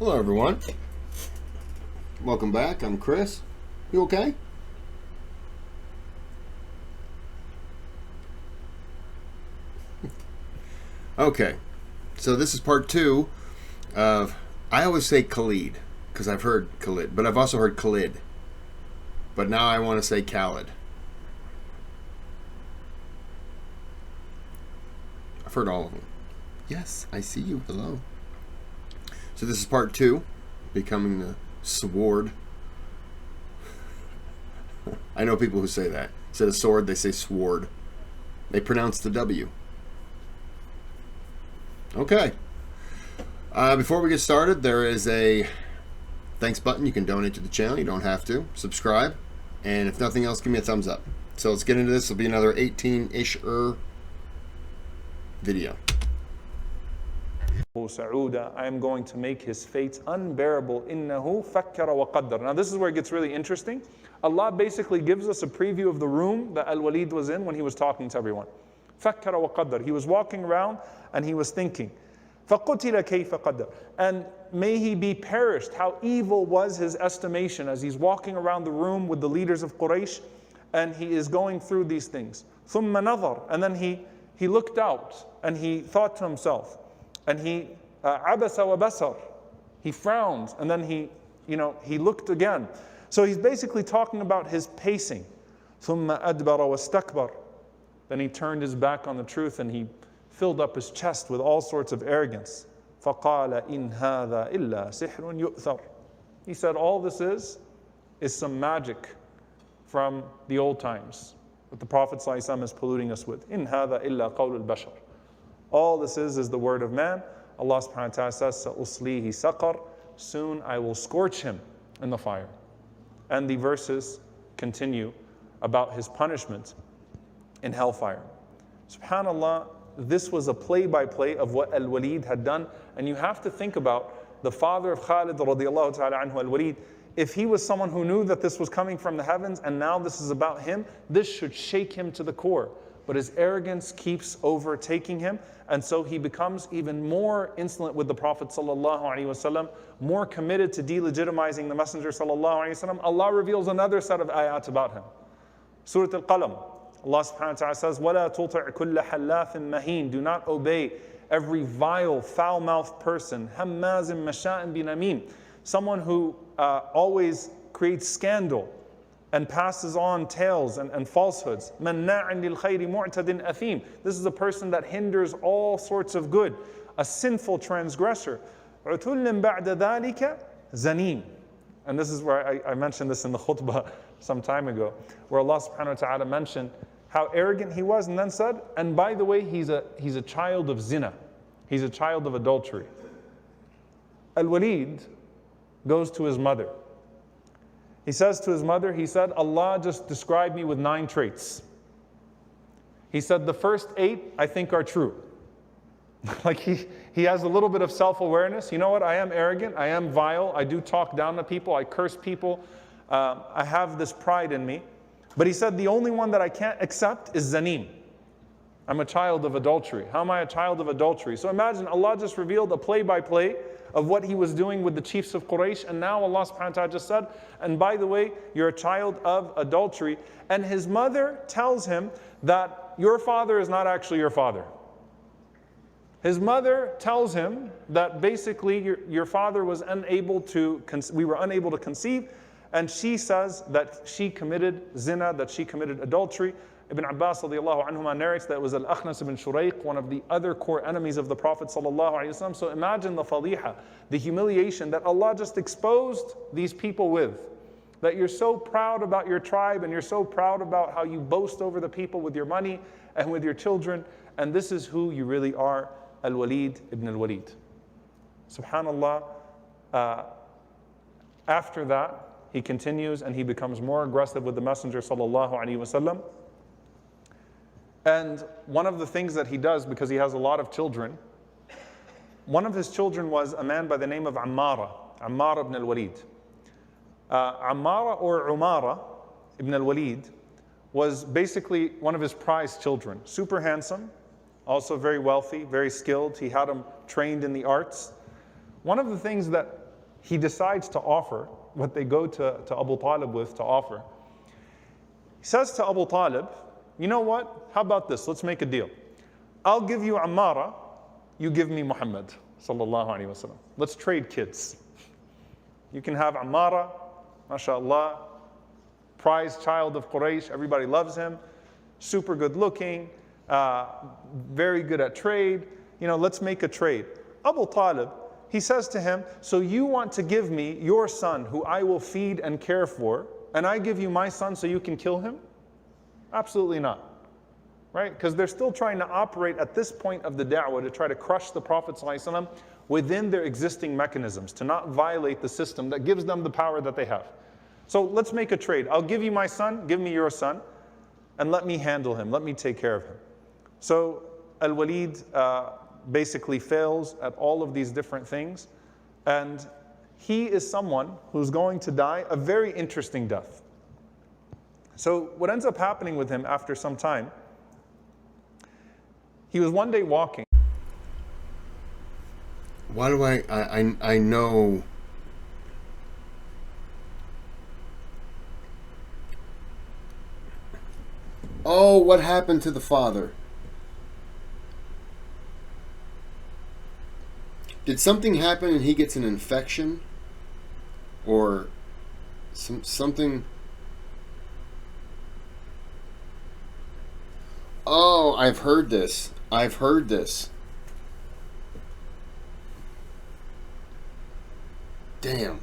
Hello everyone. Welcome back. I'm Kris. You okay? Okay. So this is part 2 of, I always say Khalid because I've heard Khalid, but I've also heard Khalid. But now I want to say Khalid. I've heard all of them. Yes, I see you. Hello. So this is part 2, becoming the sword. I know people who say that. Instead of sword, they say sword. They pronounce the W. Okay. Before we get started, there is a thanks button. You can donate to the channel. You don't have to. Subscribe. And if nothing else, give me a thumbs up. So let's get into this. It'll be another 18-ish-er video. I am going to make his fate unbearable. إِنَّهُ فَكَّرَ وَقَدَّرَ. Now this is where it gets really interesting. Allah basically gives us a preview of the room that Walid was in when he was talking to everyone. فَكَّرَ وَقَدَّرَ. He was walking around and he was thinking. فَقُتِلَ كَيْفَ قَدَّرَ. And may he be perished. How evil was his estimation as he's walking around the room with the leaders of Quraysh and he is going through these things. ثُمَّ نَظَرَ. And then he looked out and he thought to himself. And he عَبَسَ وَبَسَرَ. He frowned and then he looked again. So he's basically talking about his pacing. ثُمَّ أَدْبَرَ وَاسْتَكْبَرَ. Then he turned his back on the truth and he filled up his chest with all sorts of arrogance. فَقَالَ إِنْ هَذَا إِلَّا سِحْرٌ يُؤْثَرٌ. He said all this is some magic from the old times, what the Prophet ﷺ is polluting us with. إِنْ هَذَا إِلَّا قَوْلُ الْبَشَرِ. All this is the word of man. Allah subhanahu wa ta'ala says, سَأُصْلِيهِ سَقَرْ. Soon I will scorch him in the fire. And the verses continue about his punishment in hellfire. SubhanAllah, this was a play-by-play of what Al-Walid had done. And you have to think about the father of Khalid radiallahu ta'ala anhu, Al-Walid. If he was someone who knew that this was coming from the heavens and now this is about him, this should shake him to the core. But his arrogance keeps overtaking him, and so he becomes even more insolent with the Prophet ﷺ, more committed to delegitimizing the Messenger ﷺ. Allah reveals another set of ayat about him. Surah Al-Qalam, Allah subhanahu wa ta'ala says, وَلَا تُطِعْ كُلَّ حَلَّافٍ مَهِينٍ. Do not obey every vile, foul-mouthed person, هَمَّازٍ مَشَاءٍ بِنَمِيمٍ. Someone who always creates scandal and passes on tales and falsehoods. مَنَّاعٍ لِلْخَيْرِ مُعْتَدٍ أَثِيمٍ. This is a person that hinders all sorts of good, a sinful transgressor. عُتُلٍ بَعْدَ ذَلِكَ زَنِيمٍ. And this is where I mentioned this in the khutbah some time ago, where Allah subhanahu wa ta'ala mentioned how arrogant he was and then said, and by the way, he's a child of zina. He's a child of adultery. Al-Walid goes to his mother. He says to his mother, he said, Allah just described me with 9 traits. He said, the first 8 I think are true. Like he has a little bit of self-awareness. You know what? I am arrogant. I am vile. I do talk down to people. I curse people. I have this pride in me. But he said, the only one that I can't accept is Zanim. I'm a child of adultery. How am I a child of adultery? So imagine Allah just revealed a play-by-play of what he was doing with the chiefs of Quraysh. And now Allah subhanahu wa ta'ala just said, and by the way, you're a child of adultery. And his mother tells him that your father is not actually your father. His mother tells him that basically your father was we were unable to conceive. And she says that she committed zina, that she committed adultery. Ibn Abbas radiallahu anhuma narrates that it was Al-Akhnas ibn Shurayq, one of the other core enemies of the Prophet sallallahu alaihi wasallam. So imagine the fadiha, the humiliation that Allah just exposed these people with. That you're so proud about your tribe and you're so proud about how you boast over the people with your money and with your children. And this is who you really are, Al-Walid ibn al-Walid. SubhanAllah, after that, he continues and he becomes more aggressive with the Messenger sallallahu alaihi wasallam. And one of the things that he does, because he has a lot of children, one of his children was a man by the name of Ammar ibn al-Walid. Ammar or Umara ibn al-Walid was basically one of his prized children. Super handsome, also very wealthy, very skilled. He had him trained in the arts. One of the things that he decides to offer what they go to Abu Talib with to offer. He says to Abu Talib, you know what? How about this? Let's make a deal. I'll give you Ammara, you give me Muhammad sallallahu alaihi wasallam. Let's trade kids. You can have Ammara, mashallah, prized child of Quraysh, everybody loves him, super good looking, very good at trade. Let's make a trade. Abu Talib, he says to him, so you want to give me your son who I will feed and care for, and I give you my son so you can kill him? Absolutely not. Right? Because they're still trying to operate at this point of the da'wah to try to crush the Prophet ﷺ within their existing mechanisms, to not violate the system that gives them the power that they have. So let's make a trade. I'll give you my son, give me your son, and let me handle him, let me take care of him. So Al-Walid basically fails at all of these different things, and he is someone who's going to die a very interesting death. So what ends up happening with him after some time, he was one day walking. Why do I know? Oh, what happened to the father? Did something happen and he gets an infection? Or something? Oh, I've heard this. Damn.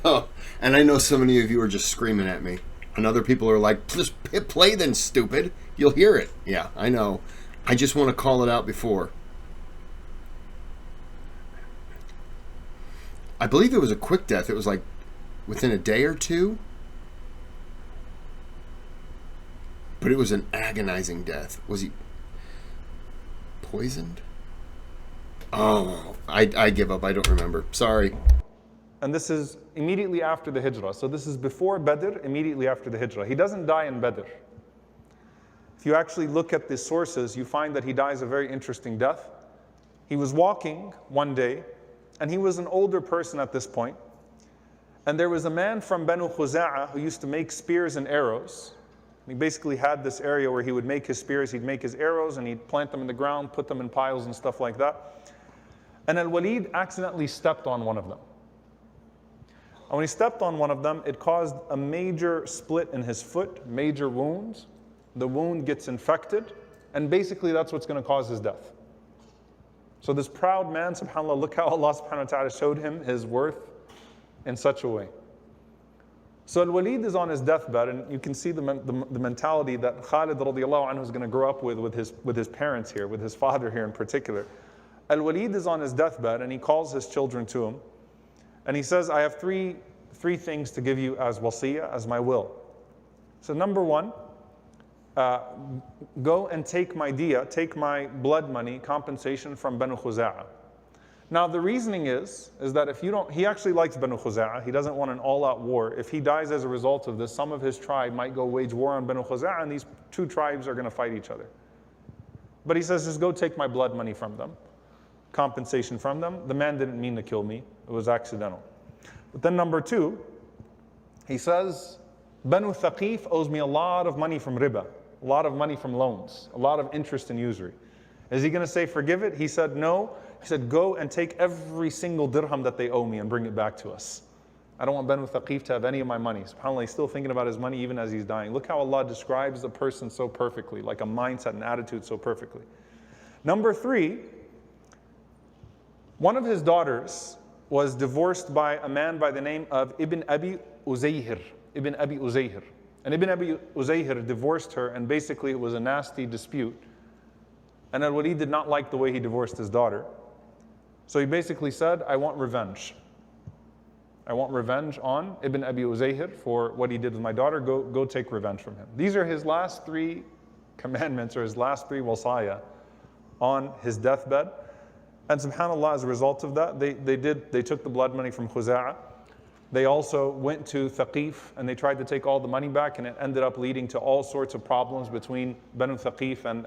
Oh, and I know so many of you are just screaming at me. And other people are like, just hit play then, stupid. You'll hear it. Yeah, I know. I just want to call it out before. I believe it was a quick death. It was like within a day or two. But it was an agonizing death. Was he poisoned? Oh, I give up. I don't remember. Sorry. And this is immediately after the Hijrah. So this is before Badr, immediately after the Hijrah. He doesn't die in Badr. If you actually look at the sources, you find that he dies a very interesting death. He was walking one day, and he was an older person at this point. And there was a man from Banu Khuza'ah who used to make spears and arrows. He basically had this area where he would make his spears, he'd make his arrows, and he'd plant them in the ground, put them in piles and stuff like that. And Al-Walid accidentally stepped on one of them. And when he stepped on one of them, it caused a major split in his foot, major wounds. The wound gets infected, and basically that's what's going to cause his death. So this proud man, subhanAllah, look how Allah subhanahu wa ta'ala showed him his worth in such a way. So Al-Walid is on his deathbed, and you can see the mentality that Khalid radiallahu anhu is going to grow up with his parents here, with his father here in particular. Al-Walid is on his deathbed, and he calls his children to him, and he says, I have three things to give you as wasiyah, as my will. So number one, go and take my diya, take my blood money, compensation from Banu Khuza'ah. Now the reasoning is that if you don't, he actually likes Banu Khuza'ah, he doesn't want an all-out war. If he dies as a result of this, some of his tribe might go wage war on Banu Khuza'ah, and these two tribes are going to fight each other. But he says, just go take my blood money from them, compensation from them. The man didn't mean to kill me, it was accidental. But then number two, he says, Banu Thaqif owes me a lot of money from riba, a lot of money from loans, a lot of interest and usury. Is he going to say forgive it? He said no. He said go and take every single dirham that they owe me and bring it back to us. I don't want Banu Thaqif to have any of my money. SubhanAllah, he's still thinking about his money even as he's dying. Look how Allah describes the person so perfectly, like a mindset and attitude so perfectly. Number three, one of his daughters was divorced by a man by the name of Ibn Abi Uzayhir. Ibn Abi Uzayhir. And Ibn Abi Uzayhir divorced her, and basically it was a nasty dispute. And Al-Walid did not like the way he divorced his daughter. So he basically said, I want revenge. I want revenge on Ibn Abi Uzayhir for what he did with my daughter. Go take revenge from him. These are his last three commandments, or his last three wasaya on his deathbed. And subhanAllah, as a result of that, they took the blood money from Khuza'ah. They also went to Thaqif and they tried to take all the money back, and it ended up leading to all sorts of problems between Banu Thaqif and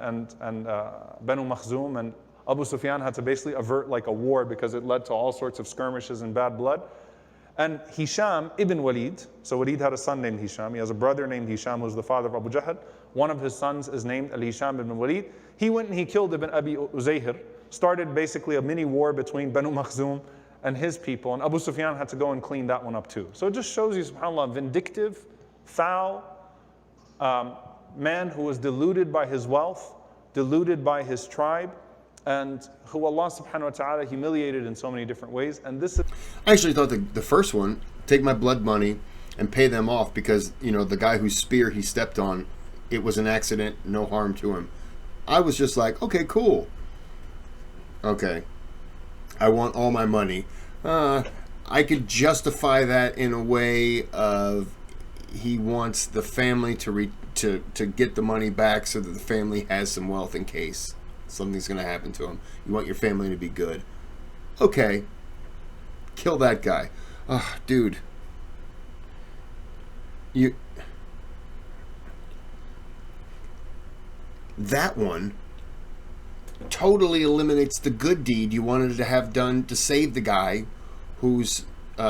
Banu Makhzum, and Abu Sufyan had to basically avert like a war because it led to all sorts of skirmishes and bad blood. And Hisham ibn Walid, so Walid had a son named Hisham, he has a brother named Hisham who's the father of Abu Jahl. One of his sons is named Al-Hisham ibn Walid. He went and he killed Ibn Abi Uzayhir, started basically a mini war between Banu Makhzum and his people, and Abu Sufyan had to go and clean that one up too. So it just shows you, subhanAllah, vindictive, foul man who was deluded by his wealth, deluded by his tribe, and who Allah subhanahu wa ta'ala humiliated in so many different ways. And this is... I actually thought the first one, take my blood money and pay them off because, you know, the guy whose spear he stepped on, it was an accident, no harm to him. I was just like, okay, cool. Okay. I want all my money. I could justify that in a way of he wants the family to get the money back so that the family has some wealth in case something's going to happen to him. You want your family to be good. Okay. Kill that guy. Oh, dude. That one totally eliminates the good deed you wanted to have done to save the guy whose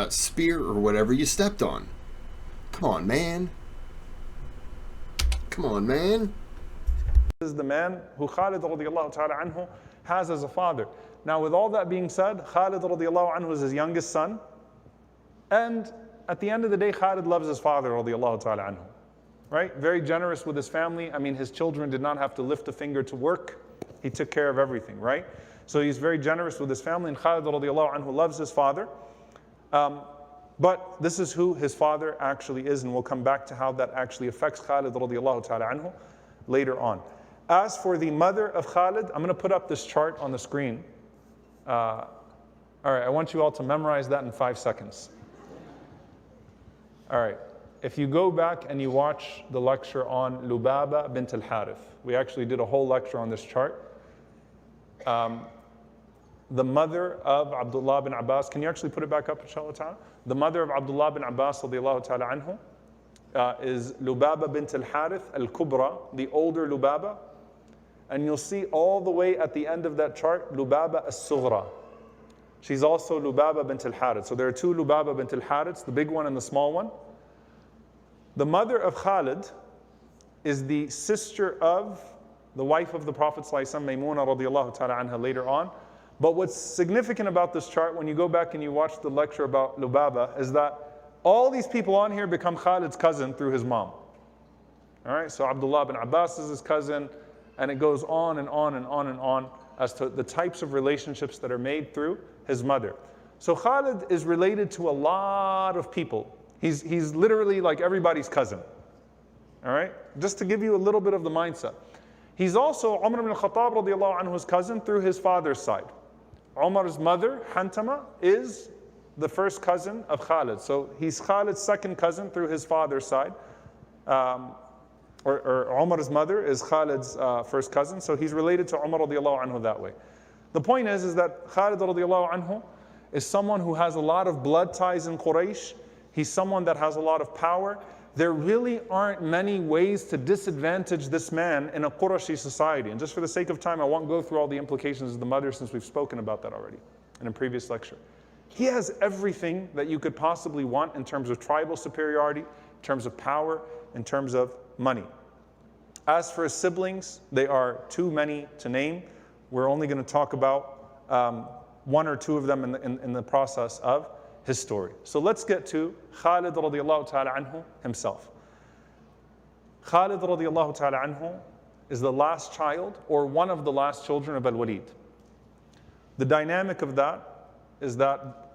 spear or whatever you stepped on. Come on, man. Come on, man. This is the man who Khalid radiallahu ta'ala anhu has as a father. Now, with all that being said, Khalid radiallahu anhu is his youngest son. And at the end of the day, Khalid loves his father radiallahu ta'ala anhu. Right? Very generous with his family. I mean, his children did not have to lift a finger to work. He took care of everything, right? So he's very generous with his family, and Khalid radiallahu anhu loves his father. But this is who his father actually is, and we'll come back to how that actually affects Khalid radiallahu ta'ala anhu later on. As for the mother of Khalid, I'm going to put up this chart on the screen. All right, I want you all to memorize that in 5 seconds. All right. If you go back and you watch the lecture on Lubaba bint al-Harith, we actually did a whole lecture on this chart. The mother of Abdullah bin Abbas, can you actually put it back up, inshallah ta'ala? The mother of Abdullah bin Abbas radiallahu ta'ala anhu is Lubaba bint al-Harith al-Kubra, the older Lubaba. And you'll see all the way at the end of that chart, Lubaba as-Sughra. She's also Lubaba bint al-Harith. So there are two Lubaba bint al-Hariths, the big one and the small one. The mother of Khalid is the sister of the wife of the Prophet ﷺ, Maymuna radiallahu ta'ala anha later on. But what's significant about this chart, when you go back and you watch the lecture about Lubaba, is that all these people on here become Khalid's cousin through his mom. All right, so Abdullah bin Abbas is his cousin, and it goes on and on and on and on as to the types of relationships that are made through his mother. So Khalid is related to a lot of people. He's literally like everybody's cousin. All right? Just to give you a little bit of the mindset. He's also Umar ibn al-Khattab radiallahu anhu's cousin through his father's side. Umar's mother, Hantama, is the first cousin of Khalid. So he's Khalid's second cousin through his father's side. Or Umar's mother is Khalid's first cousin. So he's related to Umar radiallahu anhu that way. The point is that Khalid radiallahu anhu is someone who has a lot of blood ties in Quraysh. He's someone that has a lot of power. There really aren't many ways to disadvantage this man in a Qurashi society. And just for the sake of time, I won't go through all the implications of the mother since we've spoken about that already in a previous lecture. He has everything that you could possibly want in terms of tribal superiority, in terms of power, in terms of money. As for his siblings, they are too many to name. We're only going to talk about one or two of them in the process of his story. So let's get to Khalid radiallahu ta'ala anhu himself. Khalid radiallahu ta'ala anhu is the last child or one of the last children of Al-Walid. The dynamic of that is that,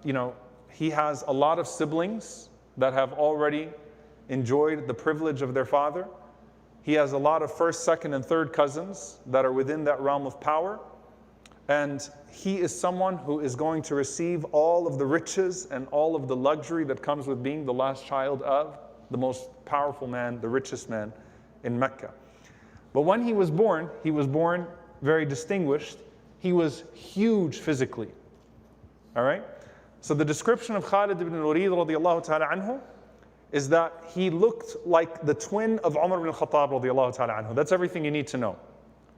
he has a lot of siblings that have already enjoyed the privilege of their father. He has a lot of first, second, and third cousins that are within that realm of power. And he is someone who is going to receive all of the riches and all of the luxury that comes with being the last child of the most powerful man, the richest man in Mecca. But when he was born very distinguished. He was huge physically. All right? So the description of Khalid ibn al-Walid radiallahu ta'ala anhu is that he looked like the twin of Omar ibn al-Khattab radiallahu ta'ala anhu. That's everything you need to know.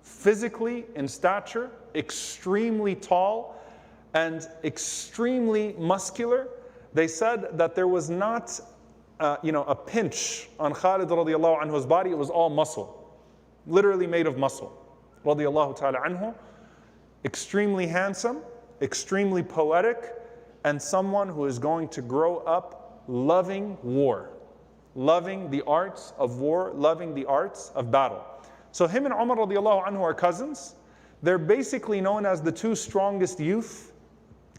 Physically, in stature, extremely tall and extremely muscular. They said that there was not a pinch on Khalid radiallahu anhu's body. It was all muscle, literally made of muscle. Radiallahu ta'ala anhu. Extremely handsome, extremely poetic, and someone who is going to grow up loving war, loving the arts of war, loving the arts of battle. So him and Umar radiallahu anhu are cousins. They're basically known as the two strongest youth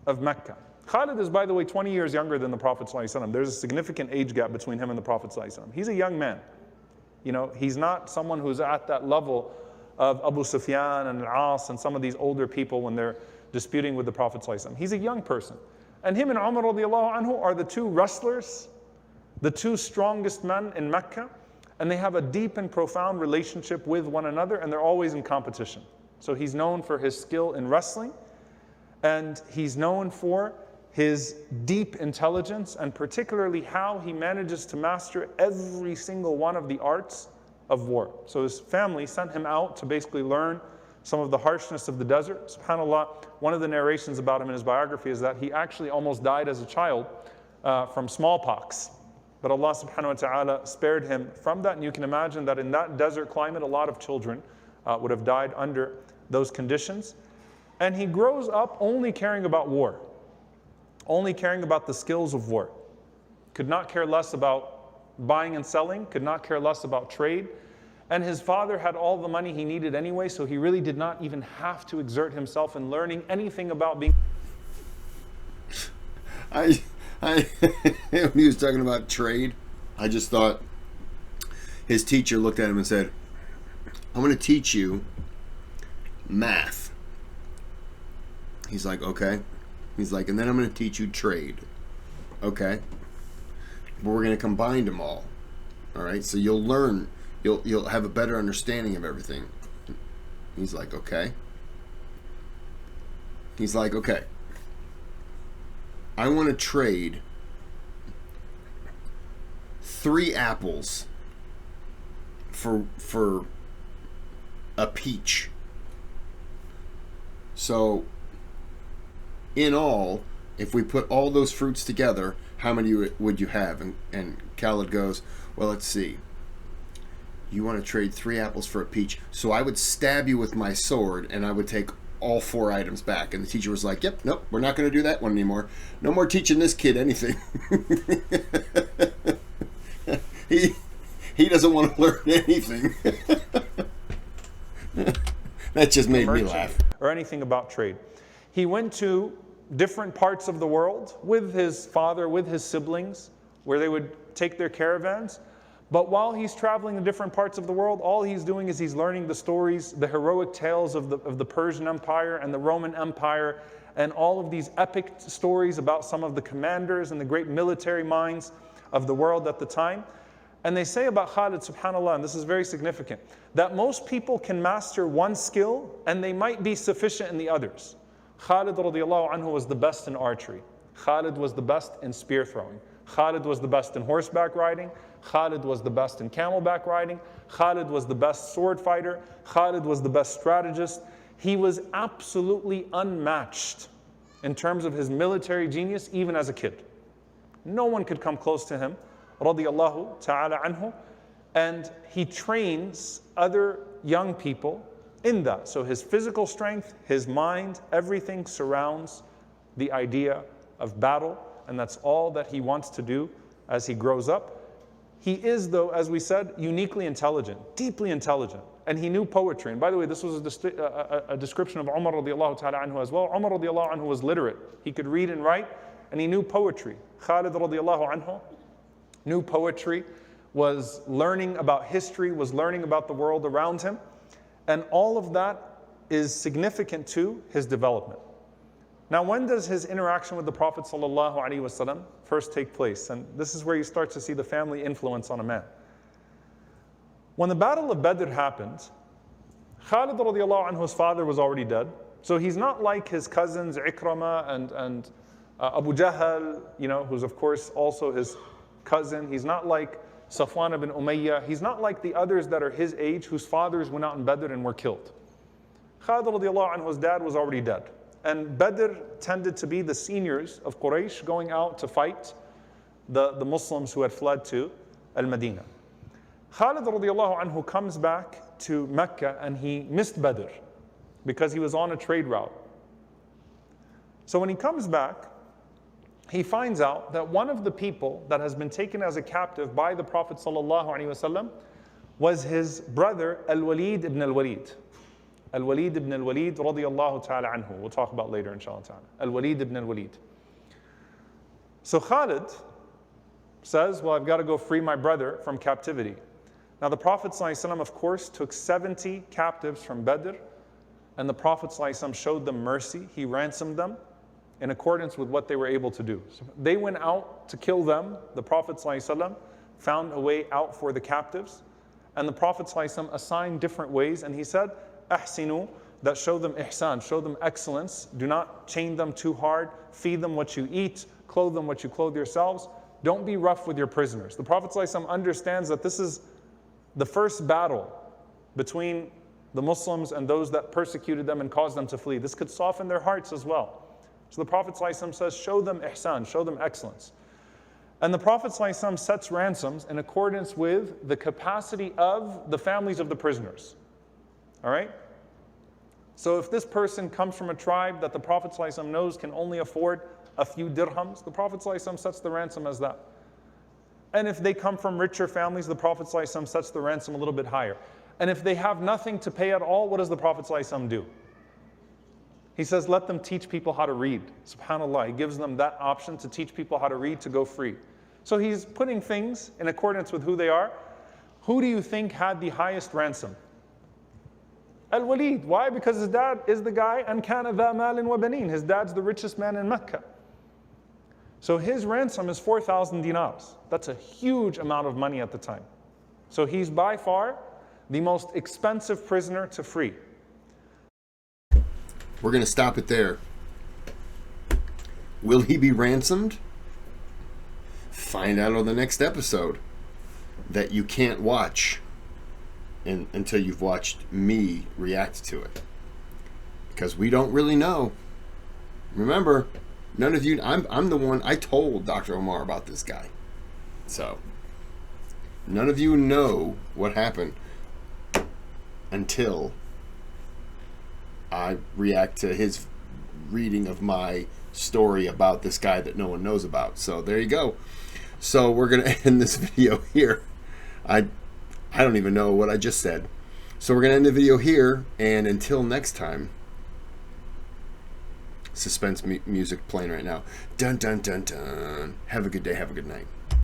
of Mecca. Khalid is, by the way, 20 years younger than the Prophet ﷺ. There's a significant age gap between him and the Prophet ﷺ. He's a young man. He's not someone who's at that level of Abu Sufyan and Al-As and some of these older people when they're disputing with the Prophet ﷺ. He's a young person. And him and Umar radiallahu anhu are the two wrestlers, the two strongest men in Mecca, and they have a deep and profound relationship with one another, and they're always in competition. So he's known for his skill in wrestling, and he's known for his deep intelligence, and particularly how he manages to master every single one of the arts of war. So his family sent him out to basically learn some of the harshness of the desert. SubhanAllah, one of the narrations about him in his biography is that he actually almost died as a child from smallpox. But Allah subhanahu wa ta'ala spared him from that. And you can imagine that in that desert climate, a lot of children would have died under those conditions. And he grows up only caring about war, only caring about the skills of war. Could not care less about buying and selling, could not care less about trade. And his father had all the money he needed anyway, so he really did not even have to exert himself in learning anything about being... When he was talking about trade, I just thought his teacher looked at him and said, I'm going to teach you math. He's like, okay. He's like, and then I'm going to teach you trade. Okay. But we're going to combine them all. All right. So you'll learn, you'll have a better understanding of everything. He's like, okay. He's like, okay. I want to trade 3 apples for a peach. So in all, if we put all those fruits together, how many would you have? And Khalid goes, well, let's see. You want to trade 3 apples for a peach. So I would stab you with my sword and I would take all 4 items back. And the teacher was like, yep, nope, we're not going to do that one anymore. No more teaching this kid anything. He doesn't want to learn anything. That just made me laugh. Or anything about trade. He went to different parts of the world with his father, with his siblings, where they would take their caravans. But while he's traveling in different parts of the world, all he's doing is he's learning the stories, the heroic tales of the Persian Empire and the Roman Empire, and all of these epic stories about some of the commanders and the great military minds of the world at the time. And they say about Khalid, subhanAllah, and this is very significant, that most people can master one skill and they might be sufficient in the others. Khalid radiallahu anhu was the best in archery. Khalid was the best in spear throwing. Khalid was the best in horseback riding. Khalid was the best in camelback riding. Khalid was the best sword fighter. Khalid was the best strategist. He was absolutely unmatched in terms of his military genius, even as a kid. No one could come close to him, radiyallahu ta'ala anhu. And he trains other young people in that. So his physical strength, his mind, everything surrounds the idea of battle. And that's all that he wants to do as he grows up. He is, though, as we said, uniquely intelligent, deeply intelligent. And he knew poetry. And by the way, this was a description of Umar radiallahu ta'ala anhu as well. Umar radiallahu anhu was literate. He could read and write, and he knew poetry. Khalid radiallahu anhu knew poetry, was learning about history, was learning about the world around him. And all of that is significant to his development. Now, when does his interaction with the Prophet ﷺ first take place? And this is where you start to see the family influence on a man. When the Battle of Badr happened, Khalid radiallahu anhu's father was already dead. So he's not like his cousins Ikrama and Abu Jahl, who's of course also his cousin. He's not like Safwan ibn Umayyah. He's not like the others that are his age whose fathers went out in Badr and were killed. Khalid radiallahu anhu's dad was already dead. And Badr tended to be the seniors of Quraysh going out to fight the Muslims who had fled to Al-Madinah. Khalid radiallahu anhu comes back to Mecca and he missed Badr because he was on a trade route. So when he comes back, he finds out that one of the people that has been taken as a captive by the Prophet ﷺ was his brother Al-Walid ibn Al-Walid. Al-Walid ibn Al-Walid radiyallahu ta'ala anhu. We'll talk about later inshallah ta'ala. Al-Walid ibn Al-Walid. So Khalid says, well, I've got to go free my brother from captivity. Now the Prophet ﷺ, of course, took 70 captives from Badr, and the Prophet ﷺ showed them mercy. He ransomed them in accordance with what they were able to do. So they went out to kill them. The Prophet ﷺ found a way out for the captives. And the Prophet ﷺ assigned different ways. And he said, Ahsinu, that show them ihsan, show them excellence. Do not chain them too hard. Feed them what you eat. Clothe them what you clothe yourselves. Don't be rough with your prisoners. The Prophet ﷺ understands that this is the first battle between the Muslims and those that persecuted them and caused them to flee. This could soften their hearts as well. So the Prophet ﷺ says, show them ihsan, show them excellence. And the Prophet ﷺ sets ransoms in accordance with the capacity of the families of the prisoners. All right? So if this person comes from a tribe that the Prophet ﷺ knows can only afford a few dirhams, the Prophet ﷺ sets the ransom as that. And if they come from richer families, the Prophet ﷺ sets the ransom a little bit higher. And if they have nothing to pay at all, what does the Prophet ﷺ do? He says, let them teach people how to read. SubhanAllah, he gives them that option to teach people how to read, to go free. So he's putting things in accordance with who they are. Who do you think had the highest ransom? Al-Walid. Why? Because his dad is the guy, and kana dha malin wa banin. His dad's the richest man in Mecca. So his ransom is 4,000 dinars. That's a huge amount of money at the time. So he's by far the most expensive prisoner to free. We're going to stop it there. Will he be ransomed? Find out on the next episode that you can't watch until you've watched me react to it. Because we don't really know. Remember, none of you, I'm the one, I told Dr. Omar about this guy. So, none of you know what happened until I react to his reading of my story about this guy that no one knows about. So there you go. So we're going to end this video here. I don't even know what I just said. So we're going to end the video here, and until next time, suspense music playing right now. Dun dun dun dun. Have a good day, have a good night.